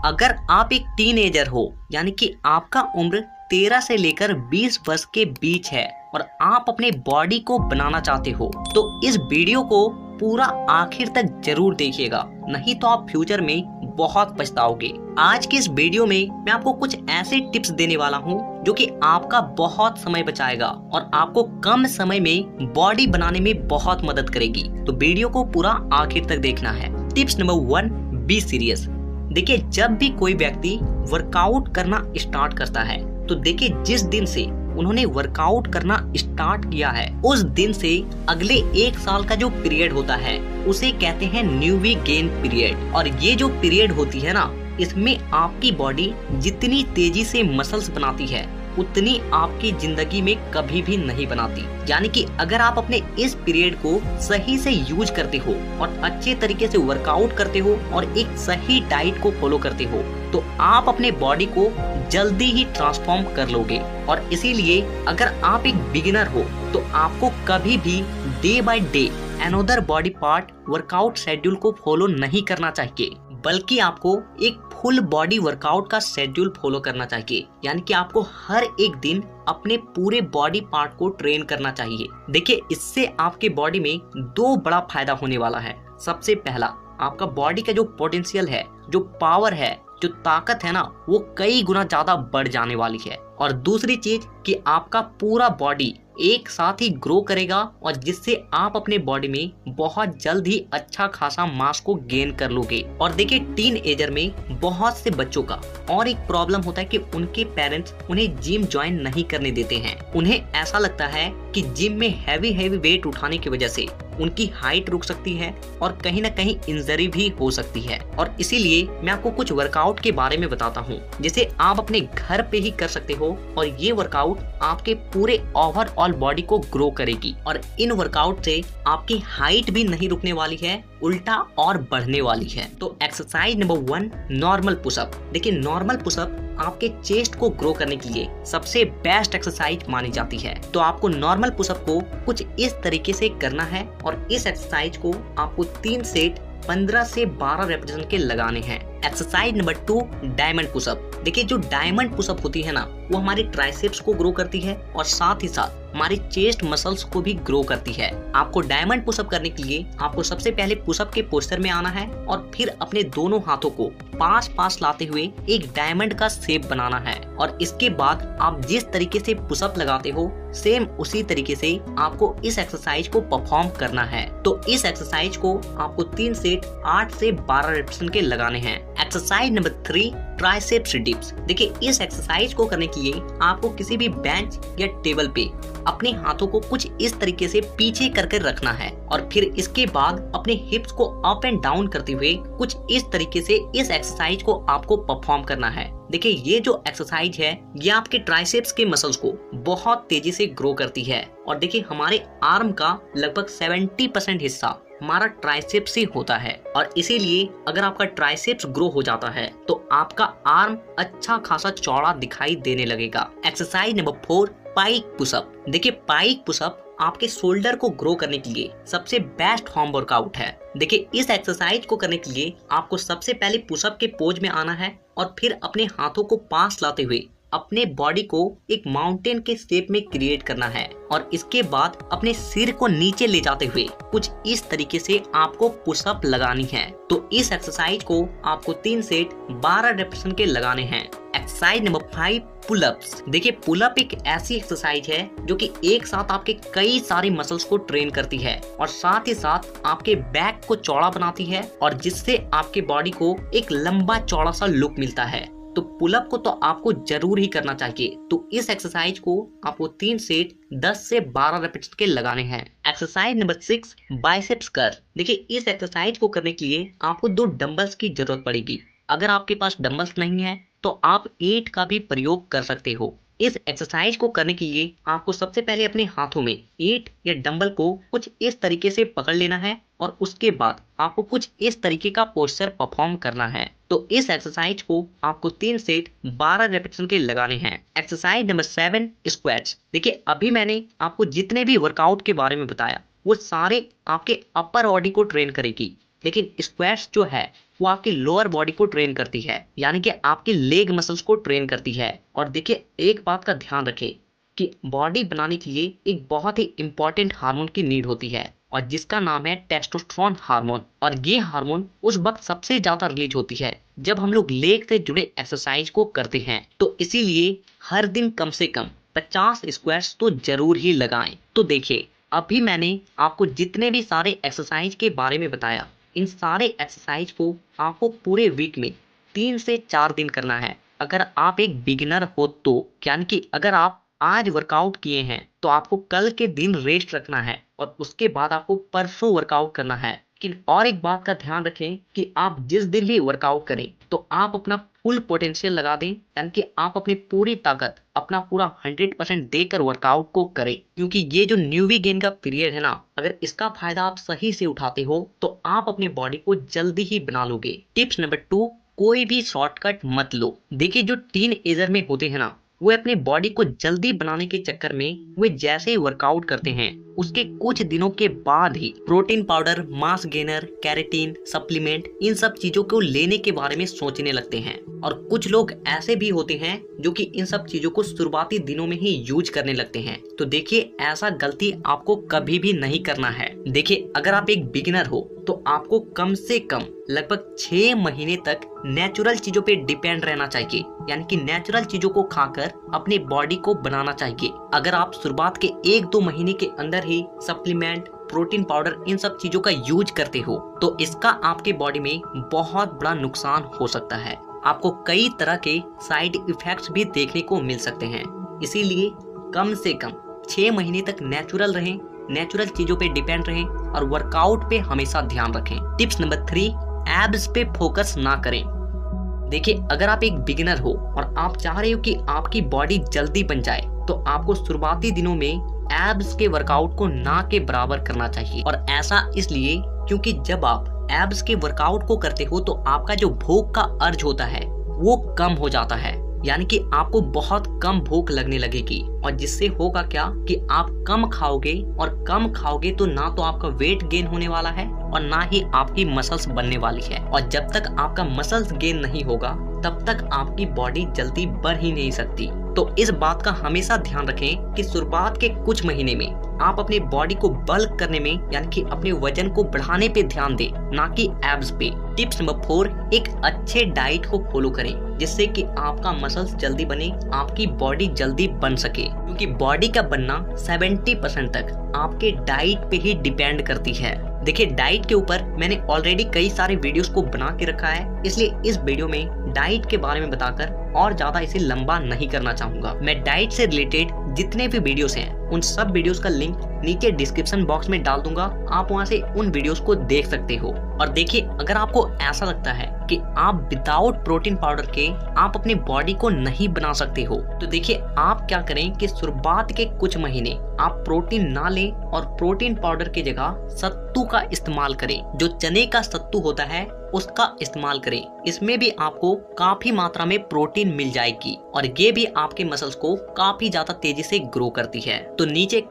अगर आप एक टीनेजर हो, यानी कि आपका उम्र 13 से लेकर 20 वर्ष के बीच है और आप अपने बॉडी को बनाना चाहते हो, तो इस वीडियो को पूरा आखिर तक जरूर देखिएगा, नहीं तो आप फ्यूचर में बहुत पछताओगे। आज की इस वीडियो में मैं आपको कुछ ऐसे टिप्स देने वाला हूँ जो कि आपका बहुत समय बचाएगा और आपको कम समय में बॉडी बनाने में बहुत मदद करेगी। तो वीडियो को पूरा आखिर तक देखना है। Tips number 1, be serious. देखिए, जब भी कोई व्यक्ति वर्कआउट करना स्टार्ट करता है तो देखिए, जिस दिन से उन्होंने वर्कआउट करना स्टार्ट किया है उस दिन से अगले 1 साल का जो पीरियड होता है उसे कहते हैं न्यूवी गेन पीरियड। और ये जो पीरियड होती है ना, इसमें आपकी बॉडी जितनी तेजी से मसल्स बनाती है उतनी आपकी जिंदगी में कभी भी नहीं बनाती। यानी कि अगर आप अपने इस पीरियड को सही से यूज करते हो और अच्छे तरीके से वर्कआउट करते हो और एक सही डाइट को फॉलो करते हो तो आप अपने बॉडी को जल्दी ही ट्रांसफॉर्म कर लोगे। और इसीलिए अगर आप एक बिगिनर हो तो आपको कभी भी day by day another body part workout schedule को फॉलो नहीं करना चाहिए, बल्कि आपको एक फुल बॉडी वर्कआउट का शेड्यूल फॉलो करना चाहिए। यानी कि आपको हर एक दिन अपने पूरे बॉडी पार्ट को ट्रेन करना चाहिए। देखिए, इससे आपके बॉडी में 2 बड़ा फायदा होने वाला है। सबसे पहला, आपका बॉडी का जो पोटेंशियल है, जो पावर है, जो ताकत है ना, वो कई गुना ज्यादा बढ़ जाने वाली है। और दूसरी चीज कि आपका पूरा बॉडी एक साथ ही ग्रो करेगा और जिससे आप अपने बॉडी में बहुत जल्द ही अच्छा खासा मास को गेन कर लोगे। और देखिए, टीन एजर में बहुत से बच्चों का और एक प्रॉब्लम होता है कि उनके पेरेंट्स उन्हें जिम ज्वाइन नहीं करने देते हैं। उन्हें ऐसा लगता है कि जिम में हैवी वेट उठाने की वजह से उनकी हाइट रुक सकती है और कहीं ना कहीं इंजरी भी हो सकती है। और इसीलिए मैं आपको कुछ वर्कआउट के बारे में बताता हूँ जिसे आप अपने घर पे ही कर सकते हो और ये वर्कआउट आपके पूरे ओवरऑल बॉडी को ग्रो करेगी। और इन वर्कआउट से आपकी हाइट भी नहीं रुकने वाली है, उल्टा और बढ़ने वाली है। तो एक्सरसाइज नंबर 1, नॉर्मल पुशअप। देखिए, नॉर्मल पुशअप आपके चेस्ट को ग्रो करने के लिए सबसे बेस्ट एक्सरसाइज मानी जाती है। तो आपको नॉर्मल पुशअप को कुछ इस तरीके से करना है और इस एक्सरसाइज को आपको 3 सेट 15 से 12 रेपिटेशन के लगाने हैं। Exercise number 2, diamond pushup. देखिए, जो डायमंड पुशअप होती है ना, वो हमारे ट्राइसेप्स को ग्रो करती है और साथ ही साथ हमारी चेस्ट मसल्स को भी ग्रो करती है। आपको डायमंड पुशअप करने के लिए आपको सबसे पहले पुशअप के पोस्चर में आना है और फिर अपने दोनों हाथों को पास लाते हुए एक डायमंड का शेप बनाना है। और इसके बाद आप जिस तरीके से पुशअप लगाते हो सेम उसी तरीके से आपको इस एक्सरसाइज को परफॉर्म करना है। तो इस एक्सरसाइज को आपको 3 सेट 8 से 12 रेपिटेशन के लगाने हैं। Exercise number 3, triceps dips. देखिए, इस एक्सरसाइज को करने के लिए आपको किसी भी बेंच या टेबल पे अपने हाथों को कुछ इस तरीके से पीछे करके रखना है और फिर इसके बाद अपने हिप्स को अप एंड डाउन करते हुए कुछ इस तरीके से इस एक्सरसाइज को आपको परफॉर्म करना है। देखिए, ये जो एक्सरसाइज है ये आपके ट्राइसेप्स के मसल्स को बहुत तेजी से ग्रो करती है। और देखिए, हमारे आर्म का लगभग 70% हिस्सा हमारा ट्राइसेप्स ही होता है और इसीलिए अगर आपका ट्राइसेप्स ग्रो हो जाता है तो आपका आर्म अच्छा खासा चौड़ा दिखाई देने लगेगा। एक्सरसाइज नंबर 4, पाइक पुशअप। देखिए, पाइक पुशअप आपके शोल्डर को ग्रो करने के लिए सबसे बेस्ट होम वर्कआउट है। देखिए, इस एक्सरसाइज को करने के लिए आपको सबसे पहले पुशअप के पोज में आना है और फिर अपने हाथों को पास लाते हुए अपने बॉडी को एक माउंटेन के शेप में क्रिएट करना है और इसके बाद अपने सिर को नीचे ले जाते हुए कुछ इस तरीके से आपको पुशअप लगानी है। तो इस एक्सरसाइज को आपको 3 सेट 12 रेपिटेशन के लगाने हैं। Exercise number 5, pullups. देखिए, पुलअप एक ऐसी एक्सरसाइज है जो कि एक साथ आपके कई सारे मसल्स को ट्रेन करती है और साथ ही साथ आपके बैक को चौड़ा बनाती है और जिससे आपके बॉडी को एक लंबा चौड़ा सा लुक मिलता है। तो पुलअप को तो आपको जरूर ही करना चाहिए। तो इस एक्सरसाइज को आपको 3 सेट 10 से 12 रेपिटेशन के लगाने हैं। Exercise number 6, biceps curl. देखिए, इस एक्सरसाइज को करने के लिए आपको 2 डंबल्स की जरूरत पड़ेगी। अगर आपके पास डंबल्स नहीं है तो आप ईंट का भी प्रयोग कर सकते हो। इस एक्सरसाइज को करने के लिए आपको सबसे पहले अपने हाथों में ईंट या डंबल को कुछ इस तरीके से पकड़ लेना है और उसके बाद आपको कुछ इस तरीके का पोस्चर परफॉर्म करना है। तो इस एक्सरसाइज को आपको 3 सेट 12 रेपिटेशन के लगाने हैं। Exercise number 7, squats. देखिए, अभी मैंने आपको जितने भी वर्कआउट के बारे में बताया वो सारे आपके अपर बॉडी को ट्रेन करेगी लेकिन स्क्वैट्स जो है वो आपकी लोअर बॉडी को ट्रेन करती है, यानी कि आपकी लेग मसल्स को ट्रेन करती है। और देखिए एक बात का ध्यान रखें कि बॉडी बनाने के लिए एक बहुत ही इंपॉर्टेंट हार्मोन की नीड होती है और जिसका नाम है टेस्टोस्टेरोन हार्मोन। और ये हार्मोन उस वक्त सबसे ज्यादा रिलीज होती है जब हम लोग लेग से जुड़े एक्सरसाइज को करते हैं। तो इसीलिए हर दिन कम से कम 50 स्क्वाट्स तो जरूर ही लगाएं। तो देखिए अभी मैंने आपको जितने भी सारे एक्सरसाइज के बारे में बताया, इन सारे एक्सरसाइज को आपको पूरे वीक में 3 से 4 दिन करना है। अगर आप एक बिगिनर हो तो यानी कि अगर आप आज वर्कआउट किए हैं तो आपको कल के दिन रेस्ट रखना है और उसके बाद आपको परसों वर्कआउट करना है। लेकिन और एक बात का ध्यान रखें कि आप जिस दिन भी वर्कआउट करें तो आप अपना फुल पोटेंशियल लगा दें, यानी कि आप अपनी पूरी ताकत अपना पूरा 100% देकर वर्कआउट को करें, क्योंकि ये जो न्यूवी गेन का पीरियड है ना, अगर इसका फायदा आप सही से उठाते हो तो आप अपनी बॉडी को जल्दी ही बना लोगे। टिप्स नंबर 2, कोई भी शॉर्टकट मत लो। देखिए जो टीन एजर में होते हैं ना, वो अपने बॉडी को जल्दी बनाने के चक्कर में वे जैसे ही वर्कआउट करते हैं उसके कुछ दिनों के बाद ही protein powder, mass gainer, creatine supplement, इन सब चीजों को लेने के बारे में सोचने लगते हैं। और कुछ लोग ऐसे भी होते हैं जो कि इन सब चीजों को शुरुआती दिनों में ही यूज करने लगते हैं। तो देखिए ऐसा गलती आपको कभी भी नहीं करना है। देखिए अगर आप एक बिगिनर हो तो आपको कम से कम लगभग 6 महीने तक नेचुरल चीजों पे डिपेंड रहना चाहिए, यानी कि नेचुरल चीजों को खाकर अपनी बॉडी को बनाना चाहिए। अगर आप शुरुआत के 1-2 महीने के अंदर ही सप्लीमेंट, प्रोटीन पाउडर, इन सब चीजों का यूज करते हो तो इसका आपके बॉडी में बहुत बड़ा नुकसान हो सकता है। आपको कई तरह के साइड इफेक्ट्स भी देखने को मिल सकते हैं। इसीलिए कम से कम 6 महीने तक नेचुरल रहें, नेचुरल चीजों पे डिपेंड रहें और वर्कआउट पे हमेशा ध्यान रखें। टिप्स नंबर 3, एब्स पे फोकस ना करें। देखिए अगर आप एक बिगिनर हो और आप चाह रहे हो कि आपकी बॉडी जल्दी बन जाए तो आपको शुरुआती दिनों में एब्स के वर्कआउट को ना के बराबर करना चाहिए। और ऐसा इसलिए क्योंकि जब आप एब्स के वर्कआउट को करते हो तो आपका जो भूख का अर्ज होता है वो कम हो जाता है, यानी कि आपको बहुत कम भूख लगने लगेगी। और जिससे होगा क्या कि आप कम खाओगे और कम खाओगे तो ना तो आपका वेट गेन होने वाला है और ना ही आपकी मसल्स बनने वाली है। और जब तक आपका मसल्स गेन नहीं होगा तब तक आपकी बॉडी जल्दी बढ़ ही नहीं सकती। तो इस बात का हमेशा ध्यान रखें कि शुरुआत के कुछ महीने में आप अपनी बॉडी को बल्क करने में, यानी कि अपने वजन को बढ़ाने पे ध्यान दें, ना कि एब्स पे। टिप्स नंबर 4, एक अच्छे डाइट को फॉलो करें जिससे कि आपका मसल्स जल्दी बने, आपकी बॉडी जल्दी बन सके, क्योंकि बॉडी का बनना 70% तक आपके डाइट पे ही डिपेंड करती है। देखिए डाइट के ऊपर मैंने ऑलरेडी कई सारे वीडियोस को बना के रखा है, इसलिए इस वीडियो में डाइट के बारे में बताकर और ज्यादा इसे लंबा नहीं करना चाहूंगा। मैं डाइट से रिलेटेड जितने भी वीडियोस हैं उन सब वीडियोस का लिंक नीचे डिस्क्रिप्शन बॉक्स में डाल दूंगा, आप वहां से उन वीडियोस को देख सकते हो। और देखिए अगर आपको ऐसा लगता है कि आप विदाउट प्रोटीन पाउडर के आप अपनी बॉडी को नहीं बना सकते हो तो देखिए आप क्या करें कि शुरुआत के कुछ महीने आप प्रोटीन ना लें और प्रोटीन पाउडर की जगह सत्तू का इस्तेमाल करें। जो चने का सत्तू होता है उसका इस्तेमाल करें, इसमें भी आपको काफी मात्रा में प्रोटीन मिल जाएगी और ये भी आपके मसल्स को काफी ज्यादा तेजी से ग्रो करती है। तो नीचे